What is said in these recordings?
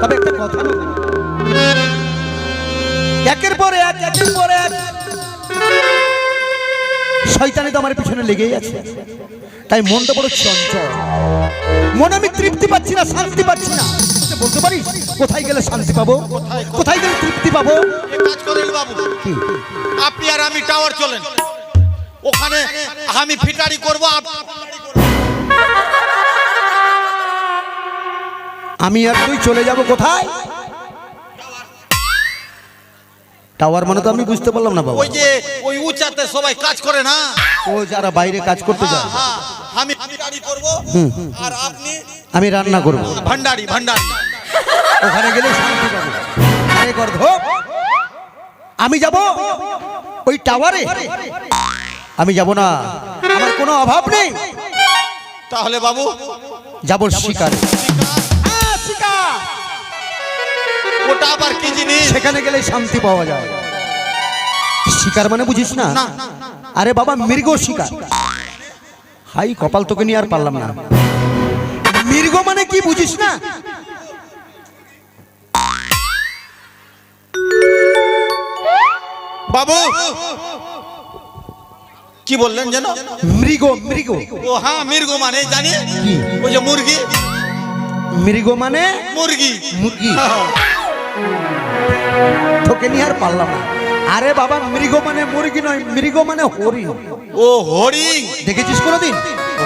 তবে একটা কথা বলি, একের পর এক শয়তানি তো আমার পিছনে লেগেই আছে, তাই মনটা বড় চঞ্চল। মনে আমি তৃপ্তি পাচ্ছি না, শান্তি পাচ্ছি না। বলতে পারিস কোথায় গেলে শান্তি পাবো, কোথায় গেলে তৃপ্তি পাবো? কাজ করেন বাবু, আপনি আর আমি টাওয়ার চলেন, ওখানে আমি ফিটারি করবো। আমি আর তুই চলে যাব কোথায়? টাওয়ার মানে তো আমি বুঝতে পারলাম না বাবা। ওই যে ওই উঁচাতে সবাই কাজ করে না, ও যারা বাইরে কাজ করতে যায়, আমি ফিটারি করব আর আপনি আমি রান্না করব, ভান্ডারি। ওখানে গেলে শান্তি পাবো। আরে গর্ধ, আমি যাব ওই টাওয়ারে? আমি যাব না, আমার কোনো অভাব নেই। তাহলে বাবু যাব শিকারে। ওটা আবার কি জিনিস? সেখানে গেলে শান্তি পাওয়া যায়। শিকার মানে বুঝিস না? আরে বাবা, মৃগ শিকার। হাই কপাল, তোকে নিয়ে আর পারলাম না। মৃগ মানে কি বুঝিস না? বাবু কি বললেন যেন? মৃগ। ও হ্যাঁ, মৃগ মানে জানি, ওই যে মুরগি। মৃগ মানে মুরগি। তোকে নিয়ে আর পারলাম না। আরে বাবা, মৃগ মানে মুরগি নয়, মৃগ মানে হরিণ। ও হরিণ। দেখেছিস কোনোদিন?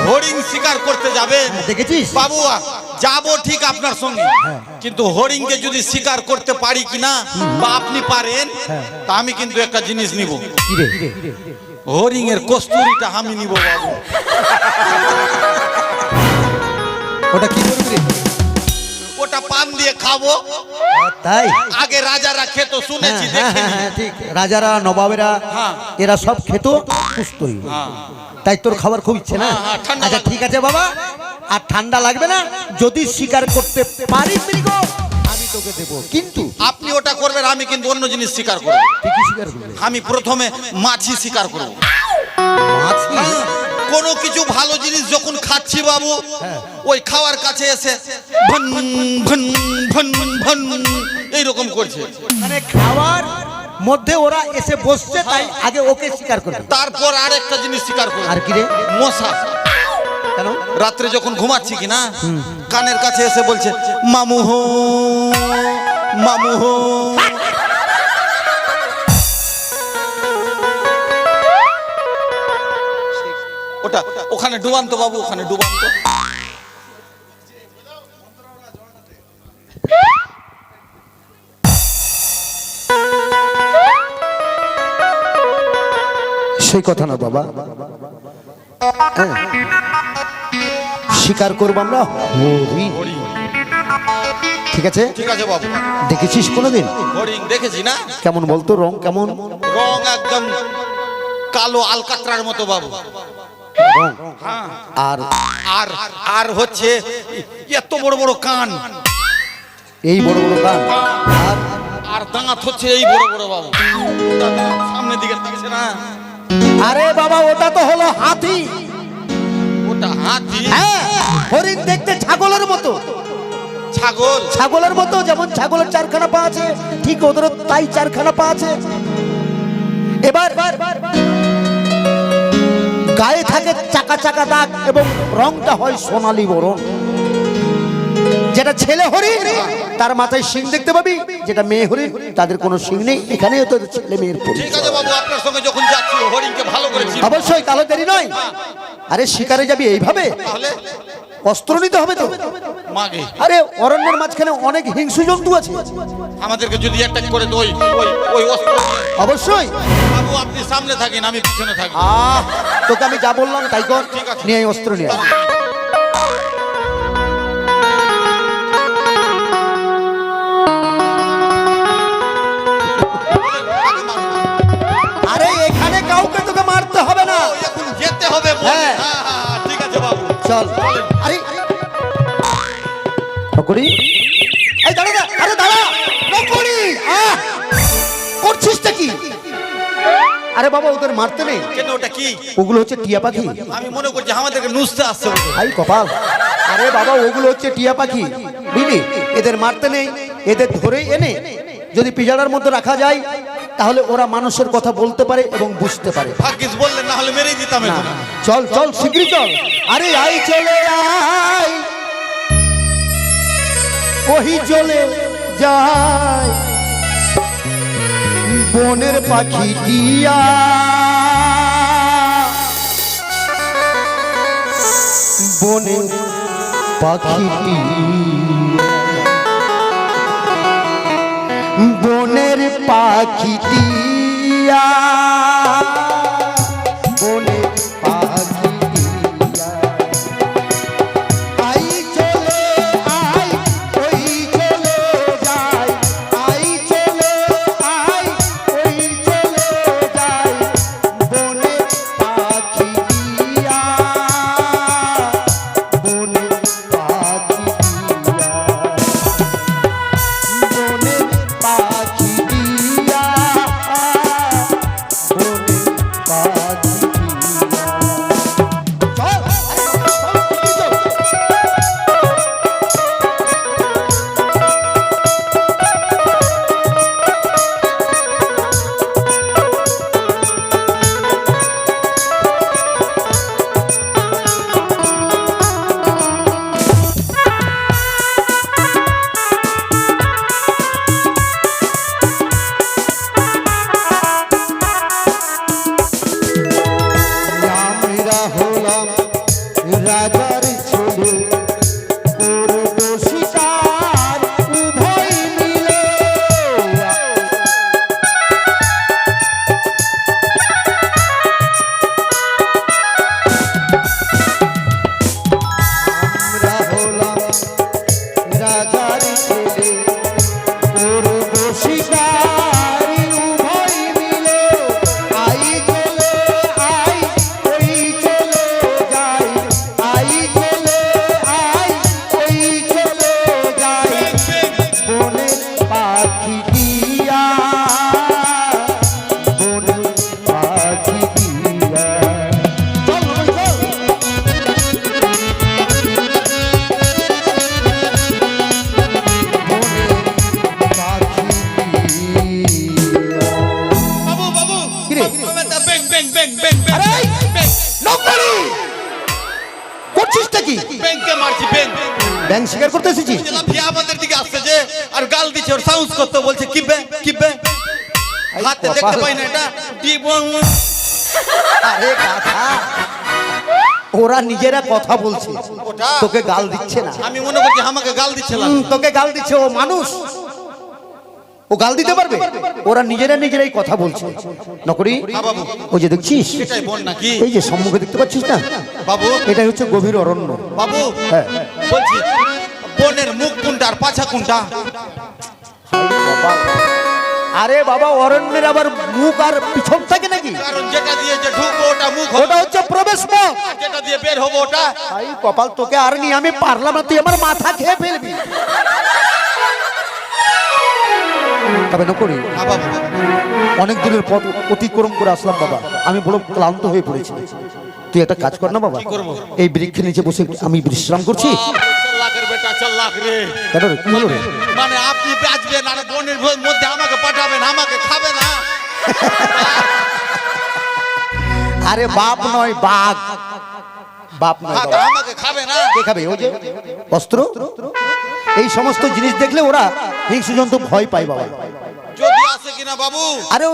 হরিণ শিকার করতে যাবেন? দেখেছিস বাবু? যাবো ঠিক আপনার সঙ্গে, কিন্তু হরিণকে যদি শিকার করতে পারি কিনা বা আপনি পারেন, তা আমি কিন্তু একটা জিনিস নিব। হরিণের কস্তুরিটা আমি নিব বাবু। ওটা কি করবি? ওটা পান দিয়ে খাবো। তাই আগে রাজারা খেত, শুনেছি। ঠিক, রাজারা নবাবেরা এরা সব খেত কস্তুরি। তাই তোর খাবার খুব ইচ্ছে না? আচ্ছা ঠিক আছে বাবা, আর ঠান্ডা লাগবে না। যদি শিকার করতে পারি মৃগ, আমি তোকে দেব। কিন্তু আপনি ওটা করবেন, আমি কিন্তু অন্য জিনিস শিকার করব। তুই কি শিকার করবি? আমি প্রথমে মাছি শিকার করব। মাছি? কোনো কিছু ভালো জিনিস যখন খাচ্ছি বাবু, ওই খাওয়ার কাছে এসে ভন ভন ভন ভন এইরকম করছে। মানে খাওয়ার মধ্যে ওরা এসে বসছে, তাই আগে ওকে শিকার করবে। তারপর আরেকটা জিনিস শিকার করব। আর কি রে? মশা। কেন? রাত্রে যখন ঘুমাচ্ছি কিনা, কানের কাছে এসে বলছে মামু হো মামু হো। ওটা ওখানে ডুবান্ত বাবু, ওখানে ডুবান্ত। সেই কথা না বাবা, শিকার করবো আমরা হরিণ। ঠিক আছে বাবু। দেখেছিস কোনোদিন? হরিণ দেখেছি না। কেমন বলতো? রং কেমন? রং একদম কালো আলকাতরার মতো বাবু। আর আর আর হচ্ছে এত বড় বড় কান, এই বড় বড় কান, আর দাঁত হচ্ছে এই বড় বড় বাবু। সামনের দিকে দেখছে না? আরে বাবা, ওটা তো হলো হাতি। ওটা হাতি? হ্যাঁ, হরিণ দেখতে ছাগলের মতো। ছাগল? ছাগলের মতো, যেমন ছাগলের চারখানা পা আছে, ঠিক ওদেরও তাই চারখানা পা আছে। এবার গায়ে থাকে চাকা চাকা দাগ এবং রংটা হয় সোনালী বরণ। যেটা ছেলে হরিণ তার মাথায় শিং দেখতে পাবি, যেটা মেয়ে হরিণ তাদের কোনো শিং নেই। এখানেও তো ছেলে মেয়ের ঠিক আছে বাবু, আপনার সঙ্গে যখন যাচ্ছি হরিণকে ভালো করে চিনি। অবশ্যই, কালো দেরি নয়। আরে শিকারে যাবি এইভাবে, তাহলে অস্ত্র নিতে হবে তো। মাগে আরে অরণ্যের মাঝখানে অনেক হিংস্র জন্তু আছে, আমাদেরকে যদি একটা করে ওই ওই ওই অস্ত্র। অবশ্যই বাবু আপনি সামনে থাকেন, আমি পিছনে থাকি। তোকে আমি যা বললাম তাই কর। নিয়ে অস্ত্র নিয়ে আয়। আরে এখানে কাউকে তোকে মারতে হবে না, এখন যেতে হবে। হ্যাঁ ঠিক আছে বাবু, চল। আরে ঠকুরি, এই দাঁড়া না, আরে দাঁড়া ঠকুরি, করছিসটা কি? আরে বাবা, ওদের মারতে নেই। কেন? ওটা কি? ওগুলো হচ্ছে টিয়া পাখি। আমি মনে করছি আমাদেরকে নুসতে আসছে। ভাই কপাল। আরে বাবা, ওগুলো হচ্ছে টিয়া পাখি, বুঝলি? এদের মারতে নেই। এদের ধরে এনে যদি পিজাড়ার মধ্যে রাখা যায় তাহলে ওরা মানুষের কথা বলতে পারে এবং বুঝতে পারে। ভাগ্যিস বললেন, না হলে মেরেই দিতাম এখন। চল চল শিগগিরই চল। আরে আই চলে আয়, ওহি চলে যায় বনের পাখি টিয়া, বনের পাখি বনের পাখি টিয়া, বনের পাখি টিয়া। আই চলে আয়, ওই চলে যায়, আই চলে আয়, ওই চলে যায় বনের পাখি টিয়া, বনের পাখি টিয়া, বনের পাখি টিয়া, বনের পাখি আমরা হলাম রাজার ছেলে, করব শিকার উভয় মিলে। আমরা হলাম রাজার ছেলে, করব শিকার উভয় মিলে। আই চলে আই, ওই চলে যায়, আই চলে আই, ওই চলে যায় বনের পাখি টিয়া, বনের পাখি টিয়া। চল চল। বাবু বাবু, কি রে? ব্যাং ব্যাং ব্যাং ব্যাং ব্যাং আরে! ব্যাং নকরি করছিসটা কি? ব্যাংকে মারছি ব্যাং। ব্যাংক শিকার করতে এসেছিস? লাফিয়ে আমাদের দিকে আসছে যে, আর গাল দিচ্ছে, ওর সাউন্ড করতে বলছে কি ব্যাং কি ব্যাং। হাতে দেখতে পাই না এটা আরে গাধা, ওরা নিজেরা কথা বলছে, ওটা? তোকে গাল দিচ্ছে না। আমি মনে করছি আমাকে গাল দিচ্ছিলাম। তোকে গাল দিচ্ছে, ও মানুষ, ও গাল দিতে পারবে? ওরা নিজেরাই কথা বলছে। নকরি হ্যাঁ বাবু। ওই যে দেখছিস, এটাই বল নাকি এই যে সম্মুখে দেখতে পাচ্ছিস না, বাবু? এটাই হচ্ছে গভীর অরণ্য। বাবু হ্যাঁ। বলছি, বনের মুখ কোনটা আর পাছা কোনটা? আরে বাবা, অরণ্যের আবার মুখ আর পিছন থাকে নাকি? কারণ যেটা দিয়ে যে ঢুকবো ওটা মুখ হবে, ওটা হচ্ছে প্রবেশ পথ। আর যেটা দিয়ে বের হবো ওটা। ভাই কপাল, তোকে আর নি আমি পারলাম না, তুই আমার মাথা খেয়ে ফেলবি। তবে নকরি, হ্যাঁ বাবু। অনেক দূরের পথ অতিক্রম করে আসলাম বাবা, আমি বড় ক্লান্ত হয়ে পড়েছি। তুই একটা কাজ কর না বাবা, করবো? এই বৃক্ষের নিচে বসে আমি বিশ্রাম করছি। চল লাখের বেটা, চল লাখ রে। কেন রে, কি হলো রে? মানে আপনি বাঁচবেন আর বনের মধ্যে আমাকে পাঠাবেন, আমাকে খাবে না। আরে বাপ নয়, বাঘ। বাপ নয়, হাত বাবা। আমাকে খাবে না। কে খাবে? ওই যে অস্ত্র, এই সমস্ত জিনিস দেখলে ওরা হিংস্র জন্তু ভয় পায় বাবা। যদি আসে কিনা বাবু? আরে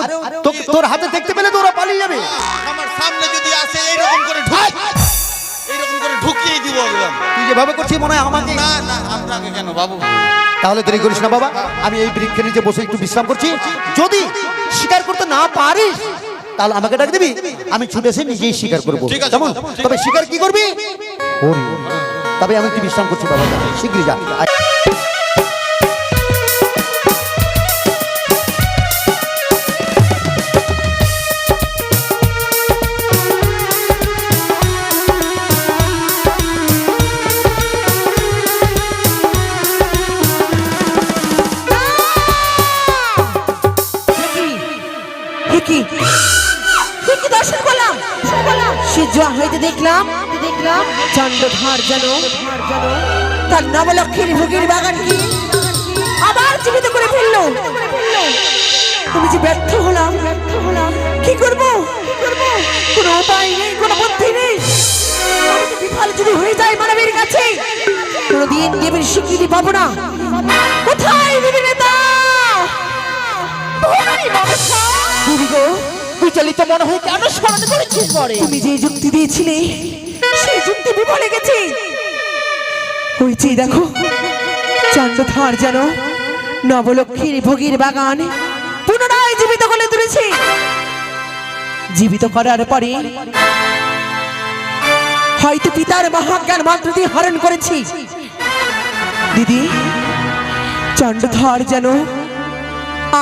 তোর হাতে দেখতে পেলে তো ওরা পালিয়ে যাবে। আমার সামনে যদি আসে এইরকম করে ঢুকিয়ে দিব একদম। তুই যেভাবে করছিস মনে হয় আমাকে। না না, আপনাকে কেন বাবু? তাহলে দেরি করিস না বাবা, আমি এই বৃক্ষের নিচে বসে একটু বিশ্রাম করছি। যদি শিকার করতে না পারিস তাহলে আমাকে ডাক দিবি, আমি ছুটে এসে নিজেই শিকার করবো। ঠিক আছে, কেমন? ঠিক তবে শিকার কি করবি? হরি। তবে আমি একটু বিশ্রাম করছি বাবা, শীঘ্রই যা। হইতে দেখলাম চন্দ্রধর যেন তার নবলক্ষীর ভোগীর বাগান কি আবার আমি যে ব্যর্থ হলাম কি করব কোনো উপায় নেই, কোনো বুদ্ধি নেই। আমি যে বিফল যদি হয়ে যায় মানবের কাছে, কোনোদিন দেবের স্বীকৃতি পাবো না। কোথায় দেবী নেতা? দেবী গো, বিচলিত মনে হয় কেন স্মরণ করেছিস পরে? তুমি যে যুক্তি দিয়েছিলে সেই যুক্তি বিফলে গেছে। ওই যে দেখো চন্দ্রধার যেন নবলক্ষ্মীর ভোগীর বাগান পুনরায় জীবিত করে তুলেছে। জীবিত করার পরে হয়তো পিতার মহাজ্ঞান মন্ত্র দিয়ে হরণ করেছি। দিদি, চন্দ্রধর যেন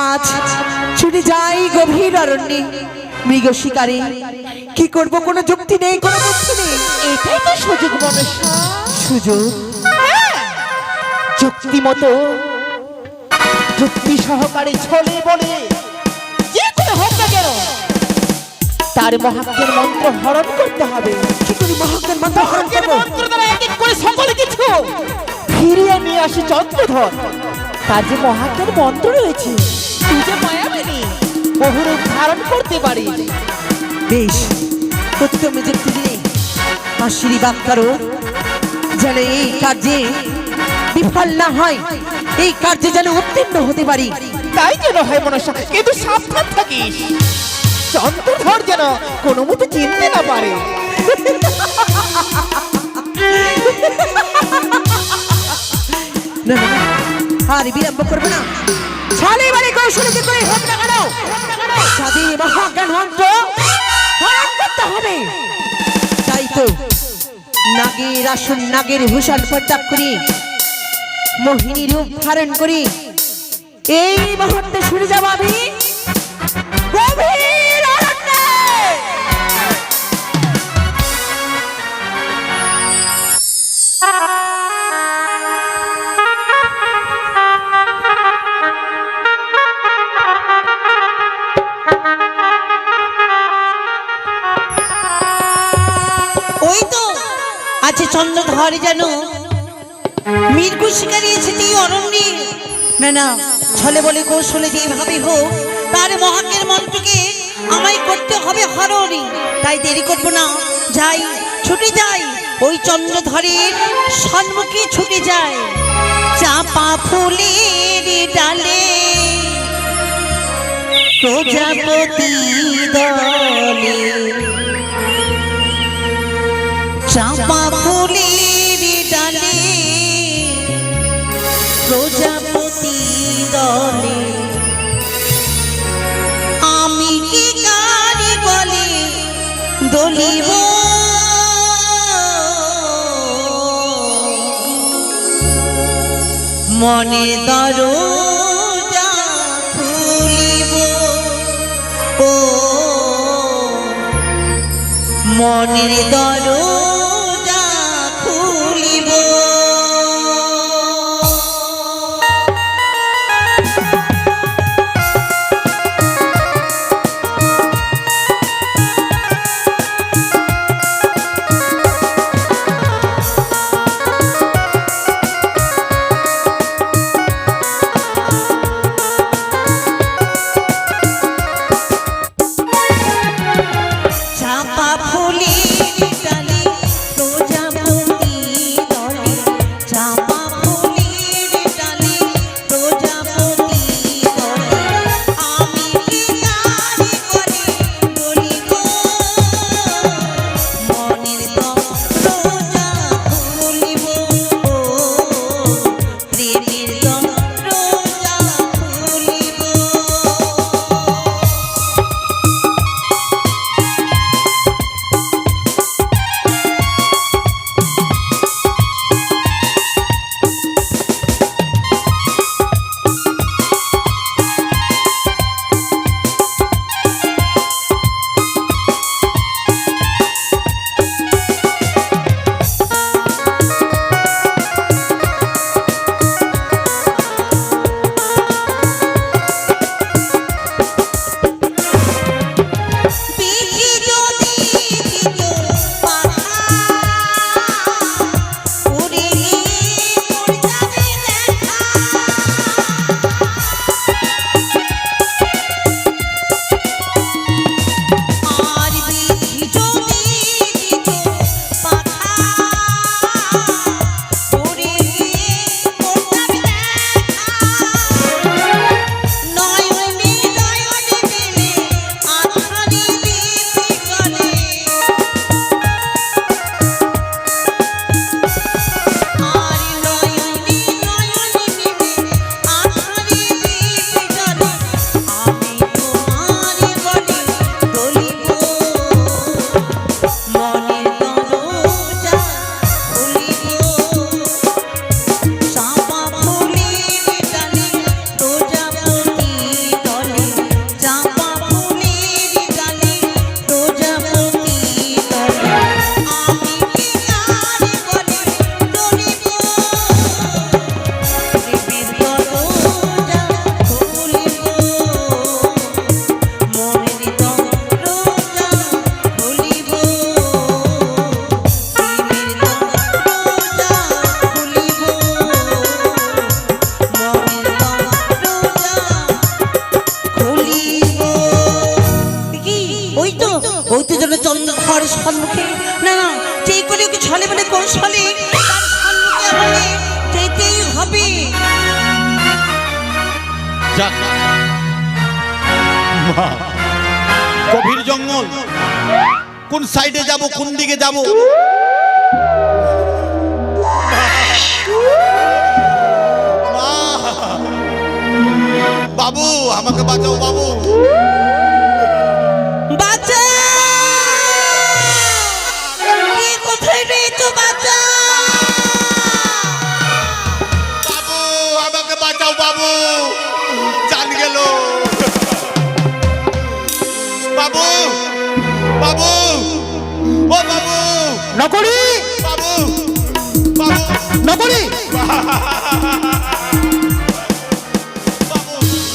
আজ ছুটে যাই গভীর অরণ্যে মৃগ শিকারে। কি করব, কোনো যুক্তি নেই, কোনো বুদ্ধি নেই। এটাই তো সুযোগ মনসা। সুযোগ? যুক্তি মতো যুক্তি সহকারে ছলে বলে যে করে হোক না কেন তার মহাজ্ঞান মন্ত্র হরণ করতে হবে। কি করি মহাজ্ঞান মন্ত্র হরণ মহাজ্ঞান করবো? মন্ত্র দ্বারা এক এক করে সকলে কিছু ফিরিয়ে নিয়ে আসে চন্দ্রধর। তার যে মহাজ্ঞান মন্ত্র রয়েছে, তুই যে মায়াবিনী বহুরূপ ধারণ করতে পারিস। বেশ, উত্তম যুক্তি দিয়ে আশীর্বাদ করো যেন এই কার্যে বিফল না হয়, এই কার্যে যেন উত্তীর্ণ হতে পারি। তাই যেন হয় মনসা, কিন্তু সাবধান থাকিস চন্দ্রধর যেন কোনো মতে চিনতে না পারে। না না না, আর বিলম্ব করবে না। ছালে বাড়ি কৌশলে যে করে হোক না কেন, সাধী মহাজ্ঞান মন্ত্র হরণ করতে হবে। তাই তো নাগের আসন নাগের ভূষণ পরিত্যাগ করি, মোহিনী রূপ ধারণ করি এই মুহূর্তে শুনে যাব আমি গভীর অরণ্যে। ওই তো আছে চন্দ্রধর যেন মৃগু শিকারী এসেছে এই অরণ্যে। না না, ছলে বলে কৌশলে যেভাবে হোক তার মহাজ্ঞান মন্ত্রকে আমায় করতে হবে হরণে। তাই দেরি করবো না, যাই, ছুটে যাই ওই চন্দ্রধরের সম্মুখে ছুটে যায়। চাপা ফুলের ডালে প্রজাপতি দলে, চাপা ফুলের ডালে প্রজাপতি দলে, আমি কি কারি বলে দলিব মনে দরজা খুলিব, ও মনের দরজা খুলিব। চাপা ফুলের ডালে কৌশলে তার সম্মুখে আমাকে যেতেই হবে। যাক মা, গভীর জঙ্গল, কোন সাইডে যাব, কোন দিকে যাব? মা, বাবু আমাকে বাঁচাও বাবু। বাঁচা, কে কোথায় রয়েছো? বাঁচা বাবু আমাকে বাঁচাও বাবু, জান গেল বাবু। বাবু, ও বাবু, নকরি বাবু, বাবু, নকরি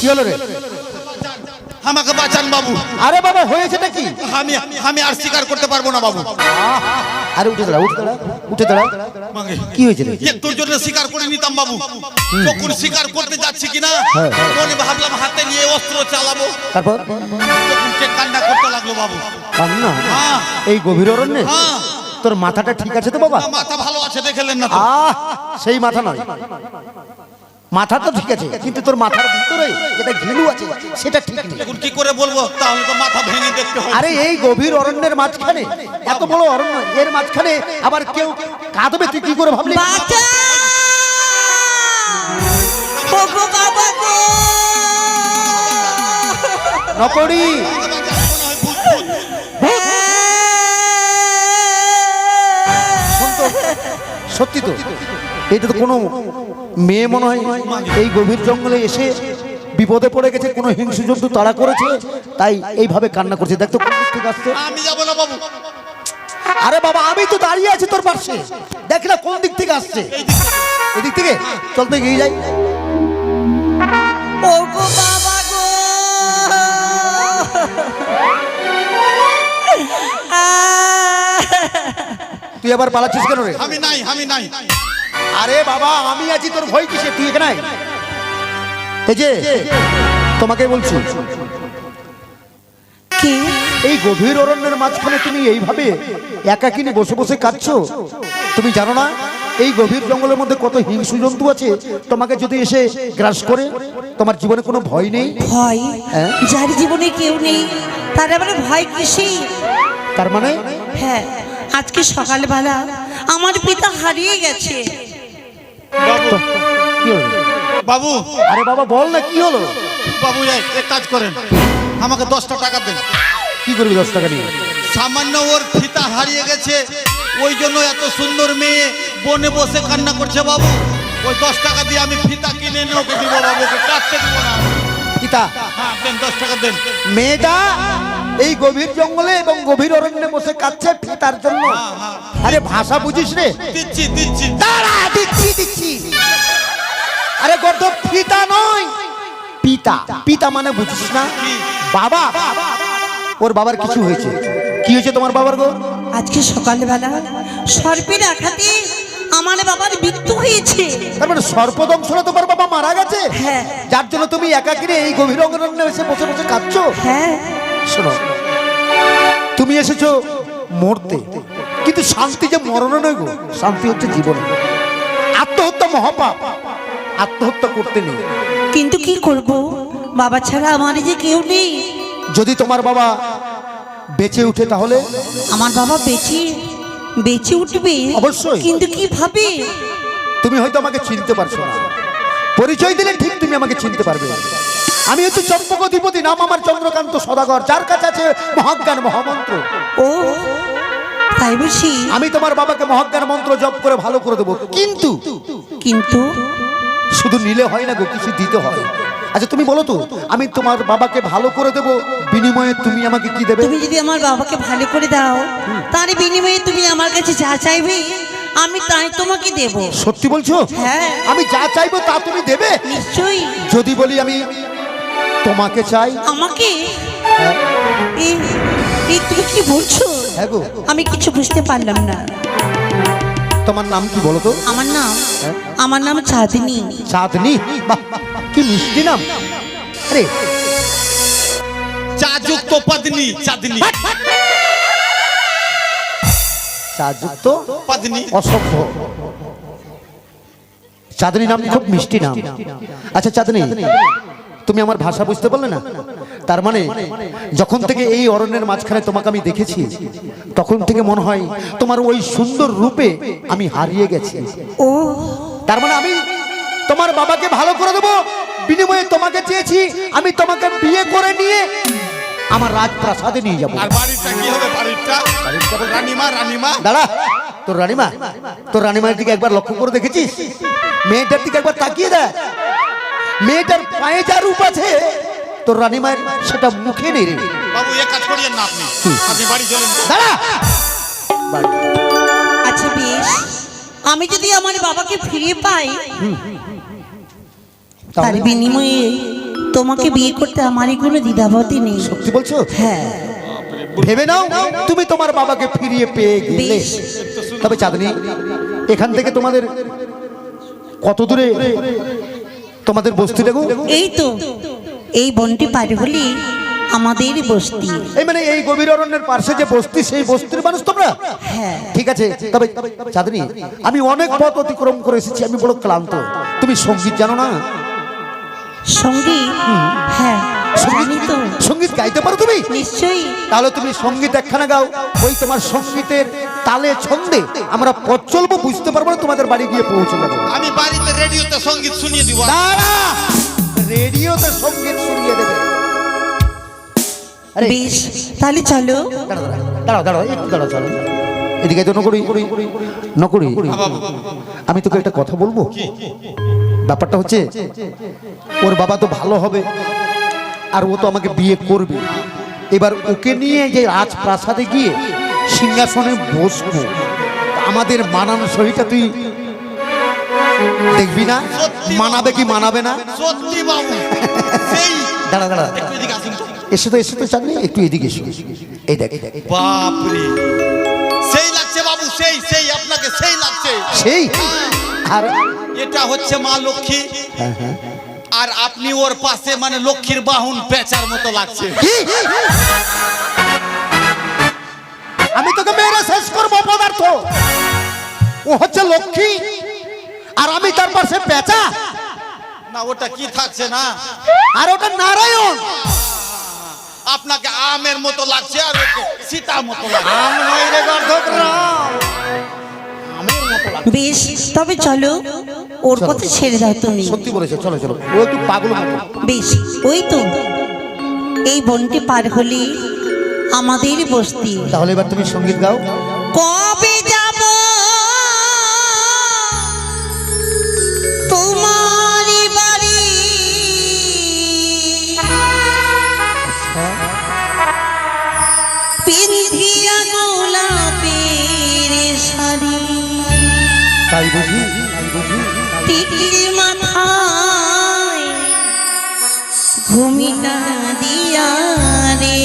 কি হলো রে? আমাকে বাঁচান বাবু। আরে বাবা হয়েছেটা কি? আমি আমি আর স্বীকার করতে পারবো না বাবু। আরে উঠে দাঁড়া, উঠে দাঁড়া, উঠে দাঁড়া। মাগে, কি হয়েছে রে? একটুর জন্য স্বীকার করে নিতাম বাবু, যখন স্বীকার করতে যাচ্ছি কিনা হ্যাঁ। মনে ভাবলাম হাতে নিয়ে অস্ত্র চালাবো, তারপর তখন কে কান্না করতে লাগলো বাবু। কান্না? হ্যাঁ এই গভীর অরণ্যে? হ্যাঁ, তোর মাথাটা ঠিক আছে তো বাবা? মাথা ভালো আছে দেখলেন না তো? সেই মাথা নয়, মাথা তো ঠিক আছে কিন্তু তোর মাথার ভিতরে যেটা ঘিলু আছে সেটা ঠিক নেই। এখন কি করে বলবো, তাহলে তো মাথা ভেঙে দেখতে হবে। আরে এই গভীর অরণ্যের মাঝখানে, এত বড় অরণ্য, এর মাঝখানে আবার কেউ কাঁদবে, তুই কি করে ভাবলি? বাঁচা, ওগো বাবা গো। নকরি শোন তো, সত্যি তো এটা তো কোনো মেয়ে মনে হয় এই গভীর জঙ্গলে এসে বিপদে পড়ে গেছে, কোনো হিংস্র জন্তু তাড়া করেছে, তাই এইভাবে কান্না করছে। দেখ তো কোন দিক থেকে আসছে। আমি যাবো না বাবু। আরে বাবা আমি তো দাঁড়িয়ে আছি তোর পাশে, দেখ না কোন দিক থেকে আসছে। এদিক থেকে চল তো এগিয়ে যাই। ওগো বাবা গো। তুই আবার পালাচ্ছিস কেন রে? আমি নাই, আমি নাই। আরে বাবা আমি আছি, তোর ভয় কিসে? তুই এখানে আয়। এই যে তোমাকে বলছি, কি এই গভীর অরণ্যের মাঝখানে তুমি এইভাবে একাকিনী বসে বসে কাঁদছো? তুমি জানো না এই গভীর জঙ্গলের মধ্যে কত হিংস্র জন্তু আছে? তোমাকে যদি এসে গ্রাস করে, তোমার জীবনে কোনো ভয় নেই? ভয়? হ্যাঁ। যার জীবনে কেউ নেই তার আবার ভয় কিসে? তার মানে? হ্যাঁ, আজকে সকালবেলা আমার পিতা হারিয়ে গেছে। বাবু, কি হলো? বাবু, আরে বাবা বল না কি হলো? বাবু এক কাজ করেন, আমাকে 10টা টাকা দেন। কি করবি 10 টাকা নিয়ে? সামান্য ওর ফিতা হারিয়ে গেছে, ওই জন্য এত সুন্দর মেয়ে বনে বসে কান্না করছে বাবু। ওই 10 টাকা দিয়ে আমি ফিতা কিনে এনে ওকে দিব বাবু, ওকে কাটতে দিব না। পিতা হ্যাঁ দেন, 10 টাকা দেন। মেয়েটা এই গভীর জঙ্গলে এবং গভীর অরণ্যে বসে কাঁদছে ফিতার জন্য। আরে ভাষা বুঝিস রে? দিচ্ছি দিচ্ছি। দাঁড়া, দিচ্ছি দিচ্ছি। আরে গর্দ পিতা নয়, পিতা। পিতা মানে বুঝিস না? বাবা। ওর বাবার কিছু হয়েছে। কি হয়েছে তোমার বাবার গো? আজকে সকালবেলা সর্পের আঘাতে আমার বাবার মৃত্যু হয়েছে। তার মানে সর্পদংশনে তোমার বাবা মারা গেছে? হ্যাঁ। যার জন্য তুমি একাকিরে এই গভীর অরণ্যে এসে বসে বসে কাঁদছো? হ্যাঁ। শোনো, তুমি এসেছো মরতে, কিন্তু শান্তি যে মরণে নয় গো, শান্তি হচ্ছে জীবনে। আত্মহত্যা মহাপাপ, আত্মহত্যা করতে নেই। কিন্তু কি করব, বাবা ছাড়া আমার যে কেউ নেই। যদি তোমার বাবা বেঁচে উঠে তাহলে? আমার বাবা বেঁচে উঠবে অবশ্যই। কিন্তু কিভাবে? তুমি হয়তো আমাকে চিনতে পারছো না, পরিচয় দিলে ঠিক তুমি আমাকে চিনতে পারবে। আমি হচ্ছে চম্পক অধিপতি, নাম আমার চন্দ্রকান্ত সদাগর, যার কাছে আছে মহাজ্ঞান মহামন্ত্র। ও তাই বুঝি? আমি তোমার বাবাকে মহাজ্ঞান মন্ত্র জপ করে ভালো করে দেবো, কিন্তু কিন্তু শুধু নিলে হয় না গো, কিছু দিতে হয়। আচ্ছা তুমি বলো তো, আমি তোমার বাবাকে ভালো করে দেবো, বিনিময়ে তুমি আমাকে কি দেবে? তুমি যদি আমার বাবাকে ভালো করে দাও, তার বিনিময়ে তুমি আমার কাছে যা চাইবে আমি তাই তোমাকে দেব। সত্যি বলছো? হ্যাঁ। আমি যা চাইবো তা তুমি দেবে? নিশ্চয়ই। যদি বলি আমি তোমাকে চাই? আমাকে? হ্যাঁ। এই তুমি কি বলছো? হ্যাঁ গো। আমি কিছু বুঝতে পারলাম না। তোমার নাম কি বলো তো? আমার নাম চাঁদনি। চাঁদনি? বাহ, কি মিষ্টি নাম। আরে চা যুক্ত পত্নী চাঁদনি। চাযুক্ত পত্নী অসভ্য। চাঁদনী নাম খুব মিষ্টি নাম। আচ্ছা চাঁদনী, তুমি আমার ভাষা বুঝতে পারলে না? তার মানে যখন থেকে এই অরণ্যের মাঝখানে তোমাকে আমি দেখেছি, তখন থেকে মনে হয় তোমার ওই সুন্দর রূপে আমি হারিয়ে গেছি। ও তার মানে আমি তোমার বাবাকে ভালো করে দেবো, বিনিময়ে তোমাকে চেয়েছি আমি তোমাকে বিয়ে করে নিয়ে আমার রাজপ্রাসাদে নিয়ে যাবো। আর বাড়িটা কি হবে? বাড়িটা রানীমা, রানীমা দাঁড়া, তোর রানীমার দিকে একবার লক্ষ্য করে দেখেছিস? মেয়েটার দিকে একবার তাকিয়ে দেখ। মেয়েটার পায়ে যা রূপ আছে তোর রানীমায়ের সেটা মুখে নেই রে। বাবু এক কাজ করিয়েন না, আপনি বাড়ি চলেন। দাঁড়া, আচ্ছা বেশ, আমি যদি আমার বাবাকে ফিরে পাই তার বিনিময়ে তোমাকে বিয়ে করতে আমারই কোনো দ্বিধাবোধ নেই। সত্যি বলছো? হ্যাঁ ভেবে নাও তুমি তোমার বাবাকে ফিরিয়ে পেয়ে গেলে। বেশ। তবে চাঁদনী, এখান থেকে তোমাদের কত দূরে তোমাদের বস্তিটা গো? এই তো এই বনটি পার হলে আমাদের বস্তি। এই মানে এই গভীর অরণ্যের পাশে যে বস্তি, সেই বস্তির মানুষ তোমরা? হ্যাঁ ঠিক আছে। তবে চাঁদনী, আমি অনেক পথ অতিক্রম করে এসেছি, আমি বড় ক্লান্ত। তুমি সঙ্গীত জানো না? সঙ্গীত? হ্যাঁ জানি তো। সঙ্গীত গাইতে পারো তুমি? নিশ্চয়ই। তাহলে তুমি সঙ্গীত একখানা গাও। ওই তোমার সঙ্গীতের তালে ছন্দে আমরা পথ চলবো, বুঝতে পারবো না, তোমাদের বাড়ি গিয়ে পৌঁছে যাবো। আমি বাড়িতে রেডিওতে সঙ্গীত শুনিয়ে দিব। দাঁড়া, রেডিওতে সঙ্গীত শুনিয়ে দেবে? আরে বেশ তাহলে চলো। দাঁড়াও, একটু দাঁড়াও, চলো এদিকে। তো নকরি আমি তোকে একটা কথা বলবো। ব্যাপারটা হচ্ছে, ওর বাবা তো ভালো হবে আর ও তো আমাকে বিয়ে করবে। এবার ওকে নিয়ে যে রাজপ্রাসাদে গিয়ে সিংহাসনে বসবো, আমাদের মানানো সহিটা তুই দেখবি না? মানাবে কি মানাবে না? সত্যি বাবু, সেই দাঁড়া, একটু এদিকে আসুন তো। এসে তো চাঁদনি, একটু এদিকে এসো। এই দেখ, বাপরে, সেই লাগছে বাবু, সেই আপনাকে সেই লাগছে। সেই আর এটা হচ্ছে মা লক্ষ্মী, আর আপনি ওর পাশে মানে লক্ষ্মীর বাহন পেঁচার মতো লাগছে। কি? আমি তোকে মেরে শেষ করবো পদার্থ। ও হচ্ছে লক্ষ্মী আর আমি তার পাশে পেঁচা। না ওটা কি থাকছে না, আর ওটা নারায়ণ। আপনাকে আমের মতো লাগছে আর ওকে সীতার মতো লাগছে। আম নয় রে গর্ধব রাম। বেশ তবে চলো, ওর কথা ছেড়ে দাও তুমি। সত্যি বলেছে, চলো। ও একটু পাগল মতো। বেশ, ওই তো এই বনটি পার হলে আমাদের বস্তি। তাহলে এবার তুমি সঙ্গীত গাও। কবে যাব তোমার বাড়ি, পিন্ধিয়া গোলাপের শাড়ি, তাই বুঝি? টিকলি মাথায় ঘুমিটা দিয়া রে।